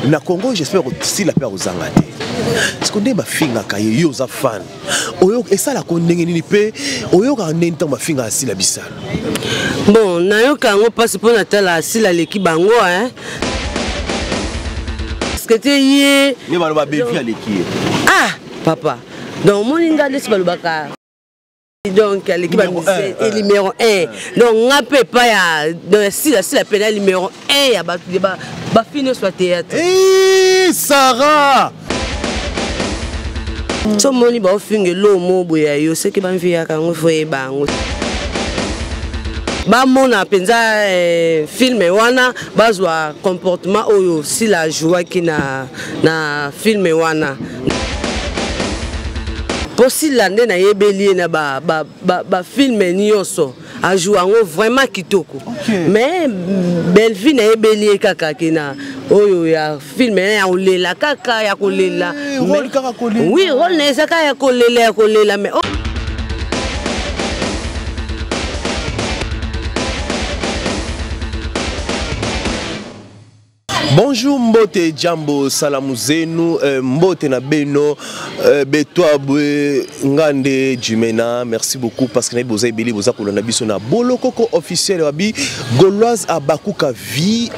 Na Congo, j'espère que si la paix aux Angate. Est-ce qu'on est ma finga kaye yo za fan. Oyo et ça la kondenge ni pe oyo ka nenta ma finga si la bisala. Bon, na yo ka ngo passe pour natala si la l'équipe bango hein. Parce que tu y ni ba ba bevi à l'équipe. Ah, papa. Donc mon inga de balobaka. Donc l'équipe est numéro 1. Donc on peut pas si la pénale numéro 1 ya ba finir sur théâtre. Eh Sarah. So moni ba finge lo mo boya yo se ke ba mvia ka ngo foye bango. Ba mona penza film wana bazwa comportement oyo si la joie qui na film wana. Possible l'année na yebeli na ba film nyoso a joué vraiment kitoko. Mais belle vie na yebeli kaka kina oyo ya film ya olela kaka ya kolela. Oui, rôle na saka ya kolela mais Bonjour Mbote Jambo Salamuzenu Mbote na Beno Betwabwe Ngande Jumena. Merci beaucoup parce que vous avez béli boza kolona biso na bolokoko officiel wabi Gauloise Abakuka vie.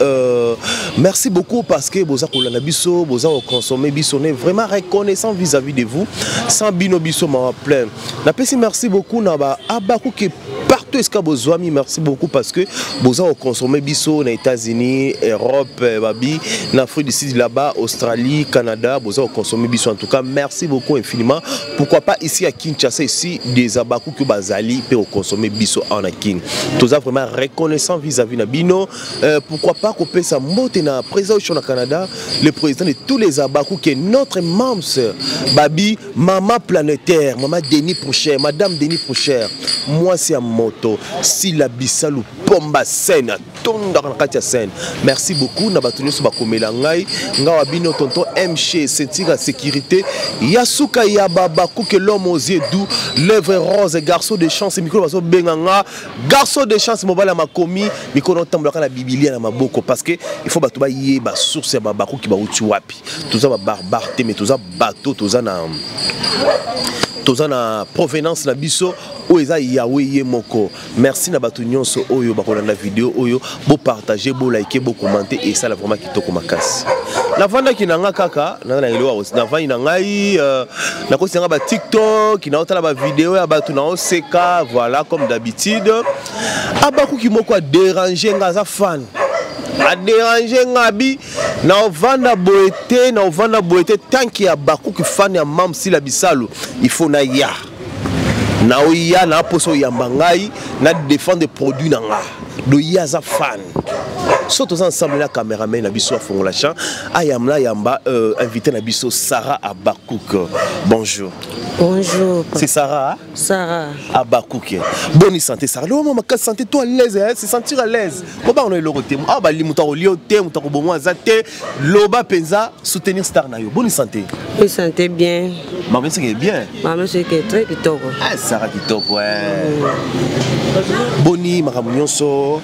Merci beaucoup parce que boza kolona biso boza consommer biso on est vraiment reconnaissant vis-à-vis de vous. Sans bino biso ma plein. Na pesi merci beaucoup na ba Abakuke partout est-ce que bozwami merci beaucoup parce que boza consommer biso na États-Unis, Europe en Afrique du Sud là-bas, Australie, Canada, vous avez consommé biso en tout cas. Merci beaucoup infiniment. Pourquoi pas ici à Kinshasa, ici des abakou que bazali peut consommer biso en akin. Tous vraiment reconnaissant vis-à-vis de Bino. Pourquoi pas qu'on peut s'amoter na président au Canada, le président de tous les abakou qui est notre membre, Babi, maman planétaire, maman Denis Procher, madame Denis Procher. Moi c'est un moto. Si la bisalou pomba scène, tonda katia scène. Merci beaucoup. Nabatuni sur bakomela ngai ngawa bino tonton MC sentir sécurité Yasuka Yababa que l'homme aux yeux doux lèvres roses garçon de chance micro baso benganga garçon de chance mobile ma commis micro ntambola la biblia na maboko parce que il faut batuba yé ba source ya babako ki ba uti wapi toza ba barbare te mais toza bateau toza na provenance na biso oeza Yahweh yemoko. Merci na batu nyonso oyo bakolanda vidéo oyo bo partager bo liker bo commenter et ça la vraiment kitoko makasi. La vanda ki nanga kaka na ngelo aussi na vanda ngai na ko singa ba TikTok na otala ba vidéo ya batu na oseka voilà comme d'habitude. Abaku ki moko a déranger ngaza fan. A déranger ngabi na ovanda boete tant qu'il y a baku ki fan ya mam si la bisalo il faut na ya na oya na poso yamba ngai na défendre des produits nanga do yaza fan surtout ensemble la caméraman na biso fongola champ ayamla yamba invité na biso Sarah Abakouk. Bonjour. Bonjour. C'est Sarah. Sarah Abakouk. Bonne santé Sarah. Le moment que santé toi à l'aise hein, se sentir à l'aise. Comment on est le côté ah ba li muta olio te muta ko bomo azate loba penza soutenir star na yo. Bonne santé. Oui, santé bien. Maman c'est bien. Maman c'est très kitoko. Ah Sarah kitoko ouais. Boni makamunyoso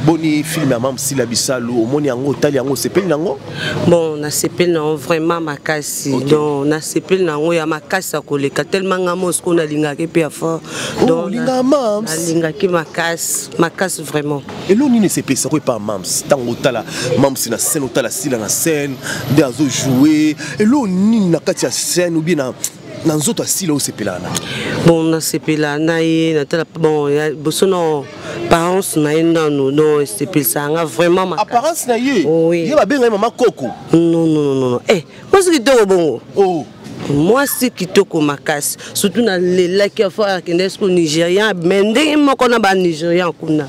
boni film à mam si la bisalu omoni yango tali yango sepeli nango. Bon na sepeli nango vraiment makasi. Donc na sepeli nango ya makasi akoleka tellement ngamos ko na lingaki pe fort. Donc linga mams. Na lingaki makasi vraiment. Et l'on ne sait pas quoi pas mams. Tango tala mams na scène tala sila na scène de azo jouer et l'on ni na katia scène ou bien na nanzoto asila o sepelana. Bon na sepelana ye na tala bon ya bosono parents na enda no sepelanga vraiment apparence na ye. Oui. Ye ba benga maman Coco. Non. Eh, moi c'est kitoko bongo. Oh. Moi c'est kitoko makasi surtout na lela ki afa kenesko Nigérian mais ndenge moko na ba Nigérian kuna.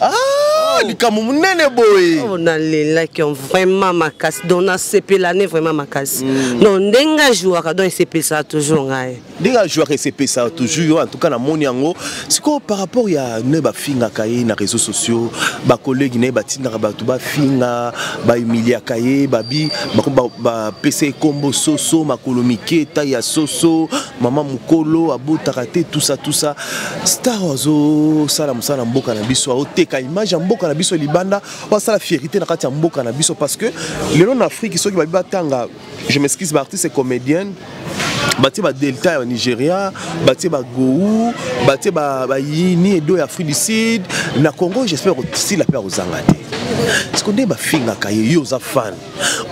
Likamu munene boy. On a les là qui ont vraiment makasi. Donc on a CP l'année vraiment makasi. Donc ndenga joueur donc CP ça toujours ngai. Ndenga joueur CP ça toujours en tout cas na moni yango. C'est quoi par rapport ya ne ba finga kaye na réseaux sociaux, ba collègue ne ba tinga ba tu ba finga, ba humilia kaye, babi ba PC combo soso makolo miketa ya soso, maman mukolo abota raté tout ça. Star ozo sala musala mboka na biso o teka image mboka na biso libanda ça la fierté na kati ya mboka na biso parce que les en Afrique soki ba batanga je m'excuse ba artiste et comédienne bati ba Delta ya Nigeria bati ba Gou bati ba Yini et do ya Afrique du Sud na Congo j'espère que si la paix aux angate ce qu'on dit ba finga kaye yo za fan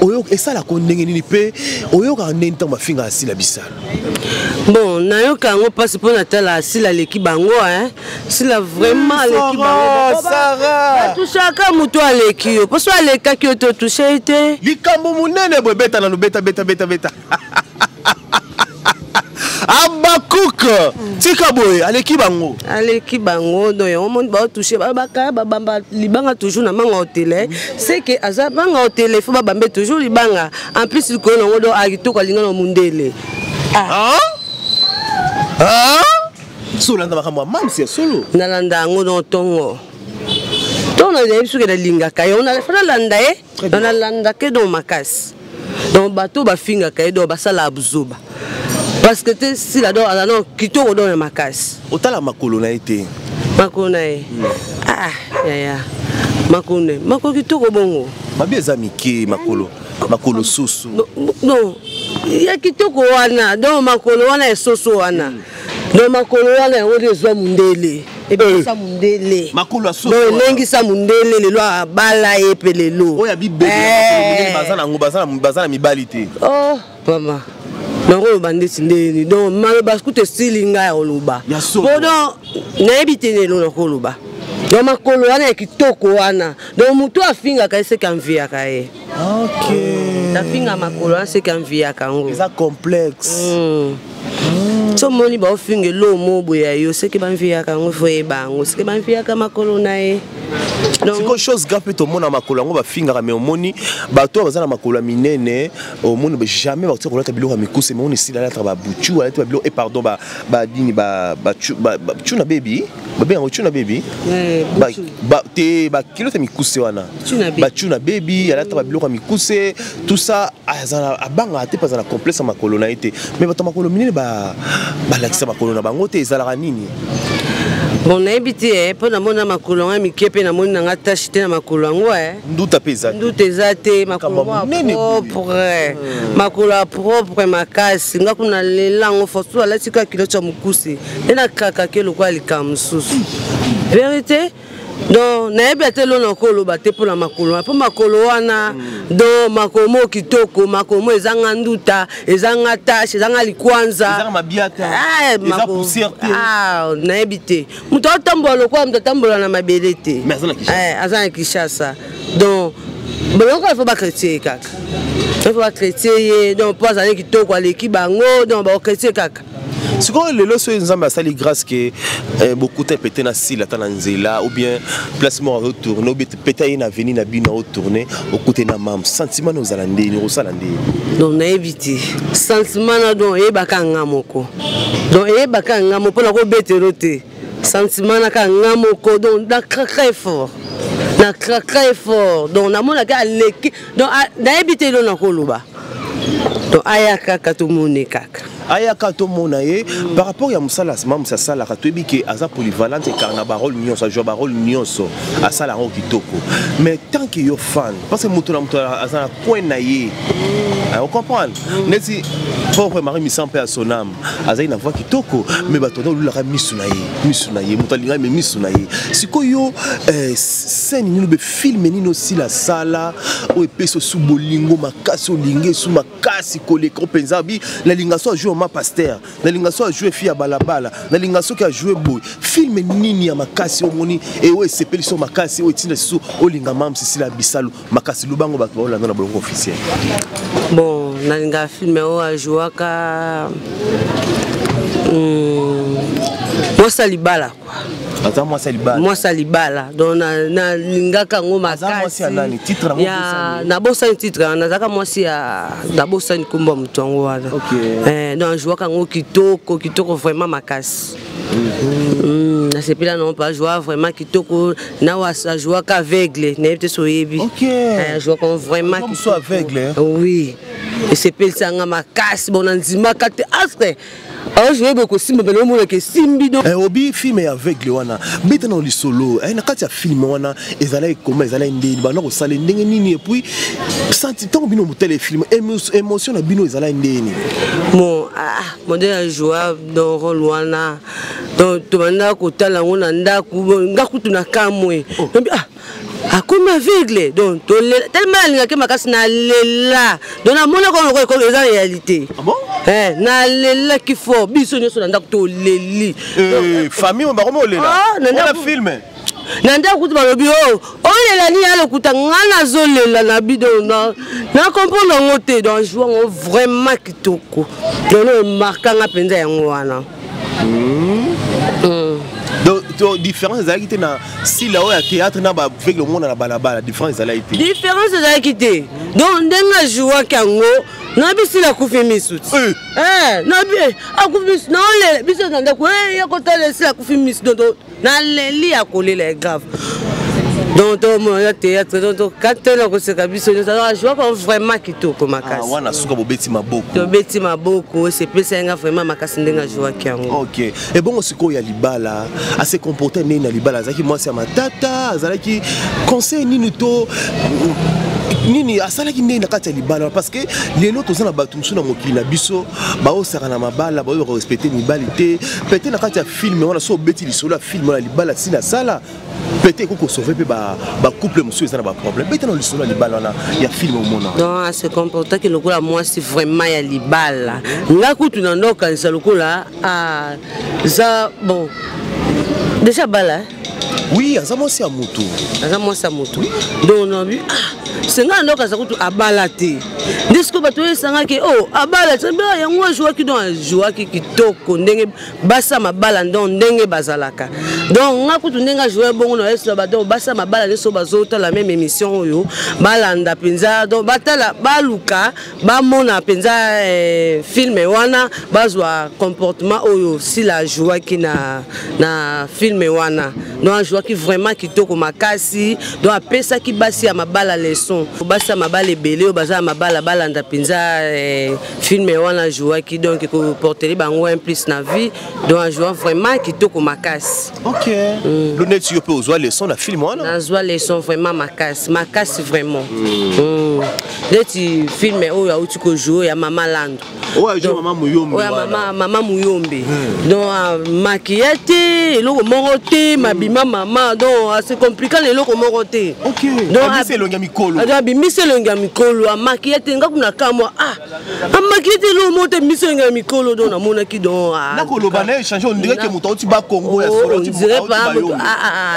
oyo et ça la kondenge nini pe oyo ka ndenta ba finga asila bisala bon nayoka ngo passe pour natala asila leki bango hein si la vraiment leki bango Sarah tout chaka muto aleki yo parce que aleka ki to toucher été likambo munene bo beta na no beta Abakouk tika boy aleki bango donc on monte ba toucher ba bamba libanga toujours na manga hôtel c'est que aza manga hôtel faut ba bambe toujours libanga en plus il connait ngo do agito ko linga no mundele solo nda makamwa mam c'est solo nalanda ngo don tongo tona de biso ke linga kayo na fa landa na landa ke do makasi donc bato ba finga kayo do basala abuzuba parce que si la dor non kitoko do makasi otala makolo na été makolo na ya makolo kitoko bongo mabi ezamiki makolo susu non ya kitoko wana donc makolo wana esoso wana donc makolo wana o rezwa mundele ebisa mundele makolo asoso donc lengisa mundele lelo abala epelelo oya bibebe bazana mibalite oh mama donc bandesi ndeni donc maloba skute silinga ya oluba bono naebite lo nakoluba donc makolo wana kitoko wana donc mutu afinga ka ese kanvia ka e OK tafinga makolo wana se kanvia kango eza complexe so moni ba ofinga lo mobo ya yo se ke banvia kango foye bango se ke banvia ka makolo na e c'est quelque chose gape to mona makolo ngo ba finga mais omoni bato bazana makolo minene omoni jamais ba tsokola ta biloko mikuse mais on ici là ba buchu ala ta biloko et pardon ba dini ba chuna baby ba chuna baby ba te ba kilo ta mikuse wana ba chuna baby ala ta biloko mikuse tout ça azana abanga te pas na complexe makolo na été mais bato makolo minene ba lakisa makolo na bango te ezala nini. Bon, n'habité pour la mona makolo nga mikepe na mona nga tachite na makolo ngo nduta peza te makolo propre makolo propre makasi nga kuna lelango fosu ala tika kilo cha mukuse ena kaka ke lokwa likamsusu vérité donc n'habité lo na kolo bate pour la makolo pour makolo wana do makomo kitoko makomo ezanga nduta ezanga tache ezanga likwanza ezanga mabiata eza poussière n'habité muto tambola kwa muto tambola na mabelete azana Kinshasa donc boloko faut ba chrétien kaka faut ba chrétien donc pas aller kitoko aleki bango donc ba chrétien kaka si quoi le loso nzamba sali grâce que beaucoup de pété na sila tananzela ou bien placement retourner ou bien pété na venir na bino retourner au côté na mam sentiment nos alandi ni rosalandi donc na éviter sentiment na donc e bakanga moko donc e bakanga moko na ko beterote sentiment na kanga moko donc da très fort na très fort donc na mona ka leki donc na éviter lo na koluba donc ayaka katumune kaka ayaka to monaye par rapport ya musala mam sa sala ka to biki aza polyvalente car na barol nyonso joue barol nyonso a sala ro kitoko mais tant que yo fan parce que mutu aza na point na ye on comprend neti pauvre Marie Missampe à son âme aza ina voix kitoko mais batono lula ka misu na ye mutu linga me misu na ye sikoyo scène ni be film ni no si la sala o epeso su bolingo makasi o linge su makasi koleko penzabi la linga so jouer ma pasteur na linga so jouer fille balabala na linga so ka jouer boy film nini ya makasi o moni e o sepeli so makasi o tinda so o linga mam si la bisalu makasi lubango bato ba na bolongo officiel bon na linga film o a jouer ka Mwasa libala quoi. Ata mwasa libala. Mwasa libala. Donc na lingaka ngo makasi. Ya na bosa titre na zaka mwasi ya na bosa nkumba mtongo wala. OK. Donc jouaka ngo kitoko vraiment makasi. Na sepela non pas jouer vraiment kitoko na wa jouaka aveugle, na peut soyebi. OK. Jouaka vraiment kitoko aveugle. Oui. esepelisa nga makasi bon nandimaka te astre aojoye bokosimba pene omonaka esimbi do obi film ya aveugle wana beta na lisolo na kati ya film wana ezalaki koma ezalaki ndeni bana kosala ndenge nini et puis senti ntango bino motala film émotion na bino ezalaki ndeni bon modèle ya joie dans rôle wana donc tobanda kotala yango na ndako nga kutu na kamwe akomi aveugle donc tellement alingaki makasi nalela donc namona koko eza réalité nalelaki fort biso nyonso na ndako toleli famille bakomi olela film na ndako kutu balobi olela nini alokuta nga nazolela na bido na comprendre yango te donc joue yango vraiment kitoko donc omarkanga mpenza yango wana donc différence ezalaki te na sila oyo ya théâtre na baaveugle omona na balabala différence ezalaki te différence ezalaki te donc ndenge ajouaki yango nabi sila akufi misuti nabi akufi misuti naolela biso na ndako yakotala sila akufi misuti donc naleli ya kolela grave donc ya théâtre donc katela koseka biso ajouaka vraiment kitoko makasi wana suka bobeti maboko tobeti maboko esepelisa yanga vraiment makasi ndenge ajouaki yango ok ebongo sikoyo ya libala ase comporte ndenge na libala azalaki mwasi ya matata azalaki conseil nini to nini asalaki ndenge na kati ya libala parce que lelo toza na bato mosusu na mokili na biso baosaka na mabala baoyo respecte mibali te peut-être na kati ya film wana so obeti lisolo ya film wana libala si na sala peut-être koko sauver pe ba couple mosusu eza na ba problème peut-être na lisolo ya libala wana ya film omona donc se comporta que lokola mwasi vraiment ya libala nga kutu na ndokanisa lokola za bon déjà bala oui aza mwasi ya motu donc nabi senga ndoka za kutu abala te ndisiko bato esangaki abala te yango ajouaki donc ajouaki kitoko ndenge basa mabala donc ndenge bazalaka donc nga kutu ndenge ajoué bongo na esla bato basa mabala neso bazota la même émission oyo balanda penza donc batala baluka bamona penza film wana bazwa comportement oyo si la jouaki na film wana donc ajouaki vraiment kitoko makasi donc apesa ki basi ya mabala leçon basa mabala ebele baza mabala balanda penza film wana jouaki donc ko porter bango un plus na vie donc jouer vraiment kitoko makasi ok l'honnête yo pe ozwa leçon na film wana nazwa leçon vraiment makasi vraiment leti film oyo auti ko jouer ya mama lando mama muyombe donc maquillage eloko moko te mabima mama donc c'est compliqué eloko moko te donc abise mikolo abimisi elongi ya mikolo amakiye te nga kuna kamwa amakiye te eloko moko te bimisi elongi ya mikolo donc namonaki donc nakoloba na échange on dirait que moto auti ba Congo ya solo on dirait pas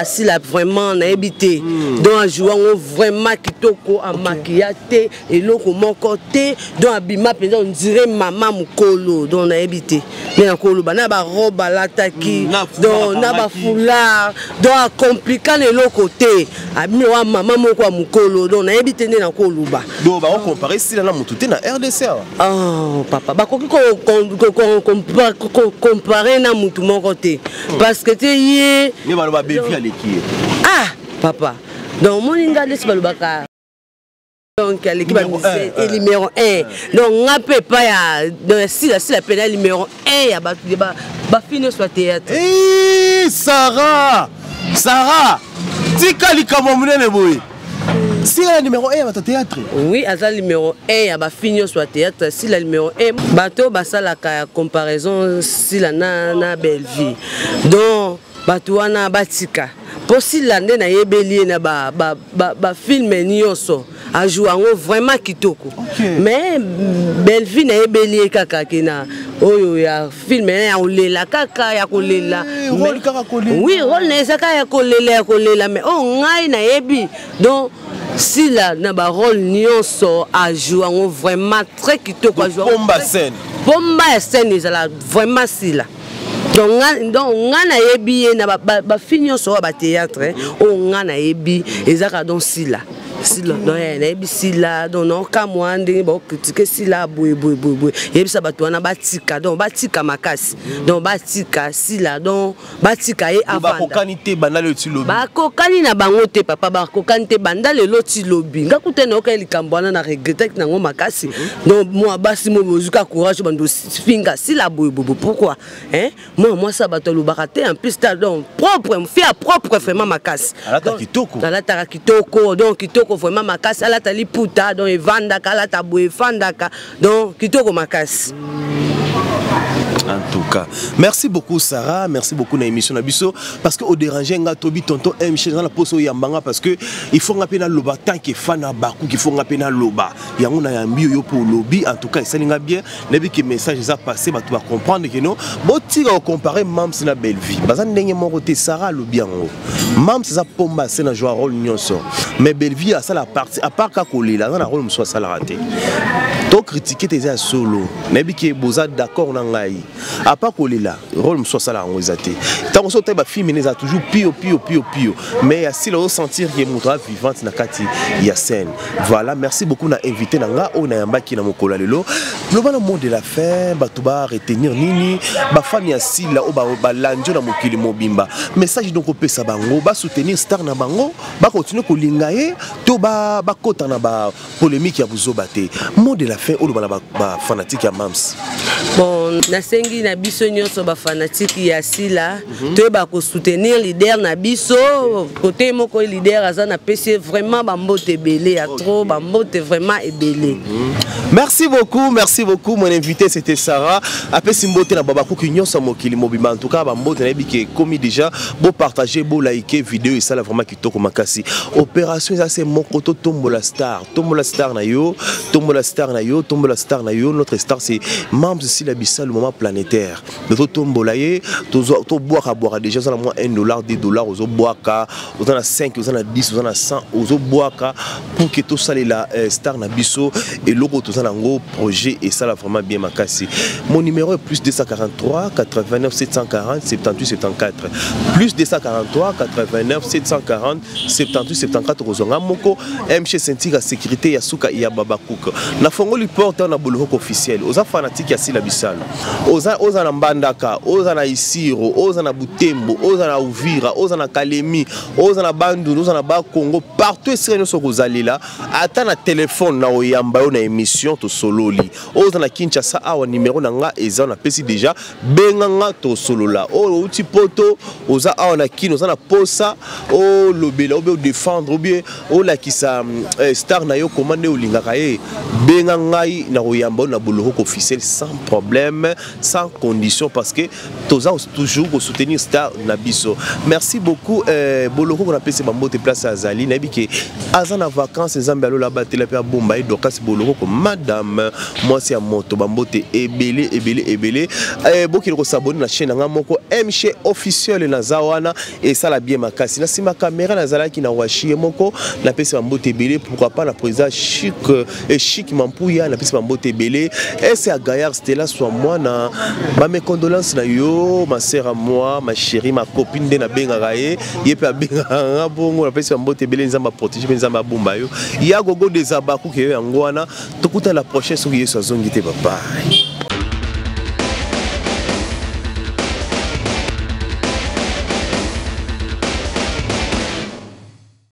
si la vraiment nayebi te donc ajoua ngo vraiment kitoko amakiya te eloko moko te donc abima mpenza on dirait mama mokolo donc nayebi te me nakoloba na barobe alataki donc na bafoulard donc akomplika na eloko te abimi wa mama moko ya mokolo donc nayebi te nde nakoloba donc bakocompare sila na motu te na RDC papa bakoki comparer na motu moko te parce que te ye baloba bevi aleki papa donc moninga ndesi balobaka donc l'équipe est numéro 1 donc nga pe pas ya donc si la pénal numéro 1 ya ba fini soit théâtre Sarah tika likamo munene boy si la numéro 1 ya ba théâtre oui asa numéro 1 ya ba fini soit théâtre si la numéro 1 bato basala ka comparaison si la na belle vie donc bato wana batika possible l'année na yebeli na ba film nyonso a joué vraiment kitoko mais belle vie na yebeli kaka kina oyo ya film ya olela kaka ya kolela oui rôle na saka ya kolela mais ngai na yebi donc si la na ba rôle nyonso a joué vraiment très kitoko a joué bomba scène ezala vraiment si la donc nga na yebi na ba fini nyonso ba théâtre o nga na yebi ezaka donc si la sila donc nayebi sila donc nokamwa ndenge bakritike sila boye yebisa bato wana batika donc batika makasi donc batika sila donc batika ye avanda bakokani te banda lelo ti lobi bakokani na bango te papa bakokani te banda lelo ti lobi ngakute nayoka likambo wana na regrete nango makasi donc moi basi mo bozuka courage bando finga sila boye pourquoi hein moi ça bato lobaka te en plus donc propre fait propre vraiment makasi alata kitoko donc kitoko vraiment makasi alata liputa donc evandaka alata boye fandaka donc kitoko makasi. En tout cas, merci beaucoup Sarah, merci beaucoup na émission na biso parce que au déranger nga tobi tonton MC dans la pose yambanga parce que il faut ngapena loba tant que fana baku qu'il faut ngapena loba yango na yambi yo pour lobby en tout cas ça linga bien nebi que message ça passé ba tu vas comprendre que non boti ga comparer Mams na belle vie baza ndenge mon côté Sarah lobby yango Mams ça pomba c'est na jouer rôle nyonso mais belle vie à ça la partie à part ka kolela na rôle mso ça la raté to critiquer tes solo nebi que boza d'accord na ngai à part kolela rôle mso ça la ngozate tant on sote ba film les a toujours pio mais si le sentir que montra vivante na kati ya scène voilà merci beaucoup na invité na nga o na yambaki na mokolo lelo loba na monde de la fin bato ba retenir nini ba fan ya sila o ba lanjo na mokili mobimba message donc opesa bango ba soutenir star na bango ba continuer ko linga ye to ba kota na ba polémique ya buzoba te mot de la fin o loba na ba fanatique ya Mams bon nasengi na biso nyonso ba fanatique ya sila to ba ko soutenir leader na biso côté moko leader aza na PC vraiment ba mbote belé ya trop ba mbote vraiment ebelé. Merci beaucoup mon invité c'était Sarah après simbote na baba ko nyonso mokili mobimba en tout cas ba mbote na biki comme déjà beau partager beau liker vidéo et ça là vraiment kitoko makasi opération ça c'est mon koto tombola star na yo notre star c'est Mams si la bissa le moment planétaire notre tombola ye to boire déjà ça moins $1 $2 aux boaka aux en a 5 aux en a 10 aux en a 100 aux boaka pour que tout ça la star na biso et logo tout ça nango projet et ça là vraiment bien makasi mon numéro est plus 243 89 740 78 74 plus 243 89 740 78 74 kozonga moko MC Sentika sécurité ya suka ya baba kuka na fongoli porte na boloko officiel oza fanatique ya sila bisalo oza na mbandaka oza na isiro oza na butembo oza na uvira oza na kalemi oza na bandu oza na ba Congo partout esire so kozalila ata na téléphone na oyamba yo na émission to sololi oza na Kinshasa awa numéro na nga eza na pesi déjà benganga to solola o uti poto oza awa na kino oza na posa o lobela o be défendre ou bien o la kisa star na yo commande o lingaka ye benganga na oyamba na boloko officiel sans problème sans condition parce que toza toujours pour soutenir star na biso merci beaucoup boloko qu'on appelle c'est bambote place azali na biki azana vacances nzambe alo la batela pe bomba et dokas boloko ko madame moi c'est à moto bambote ebele boki ko s'abonner na chaîne nga moko MC officiel na zawana et ça la bien makasi na sima caméra na zalaki na washi moko na pesa bambote ebele pourquoi pas la président chic mampuya na pesa bambote ebele et c'est à Gaillard Stella soit moi na ba mes condoléances na yo ma sœur à moi ma chérie ma copine de na benga gaé yepe a benga bongo na pesa bambote ebele nzamba protéger nzamba bomba yo ya gogo des abaku ke yango wana tokuta la prochaine soki yeso azongi te papa.